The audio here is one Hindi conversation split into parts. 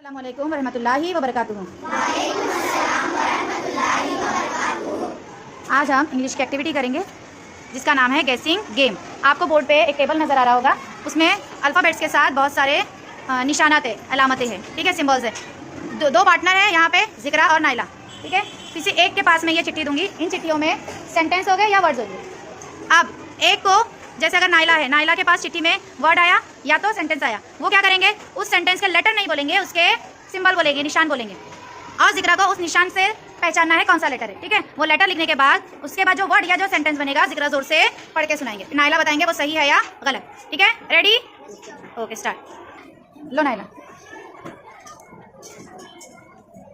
अस्सलामु अलैकुम वरहमतुल्लाहि वबरकातुहू। आज हम इंग्लिश की एक्टिविटी करेंगे जिसका नाम है गेसिंग गेम। आपको बोर्ड पे एक टेबल नज़र आ रहा होगा, उसमें अल्फ़ाबेट्स के साथ बहुत सारे निशानात है, अलामतें हैं, ठीक है, सिंबल्स है। दो पार्टनर है यहाँ पे, जिक्रा और नाइला, ठीक है। किसी एक के पास में ये चिट्ठी दूंगी, इन चिट्ठियों में सेंटेंस हो गए या वर्ड्स हो गए। अब एक को, जैसे अगर नाइला है, नाइला के पास चिट्ठी में वर्ड आया या तो सेंटेंस आया, वो क्या करेंगे, उस सेंटेंस के लेटर नहीं बोलेंगे, उसके सिंबल बोलेंगे, निशान बोलेंगे। और जिक्रा को उस निशान से पहचानना है कौन सा लेटर है, ठीक है। वो लेटर लिखने के बाद उसके बाद जो वर्ड या जो सेंटेंस बनेगा, जिक्रा जोर से पढ़ के सुनाएंगे, नाइला बताएंगे वो सही है या गलत, ठीक है। Ready, okay, start. लो नाइला,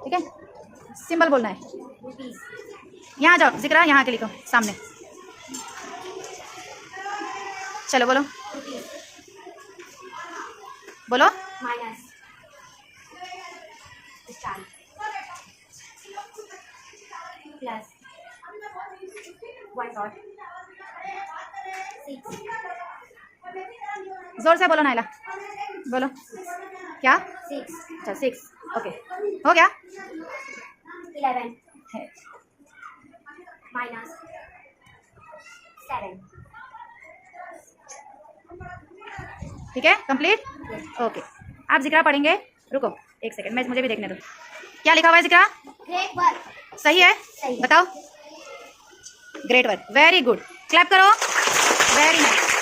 ठीक है, सिंबल बोलना है। यहाँ जाओ जिक्रा, यहाँ के लिखो सामने, चलो बोलो बोलो। माइनस, स्टार, प्लस, 1 डॉट, 6, जोर से बोलो नाइला, बोलो क्या। 6, अच्छा 6, ओके, हो गया। 11, है, माइनस 7, ठीक है, कंप्लीट, ओके। आप जिक्रा पढ़ेंगे, रुको एक सेकंड, मुझे भी देखने दो। क्या लिखा हुआ है जिक्रा, ग्रेट वर्क, सही है, सही है। बताओ। Great work, very good, clap करो, वेरी नाइस।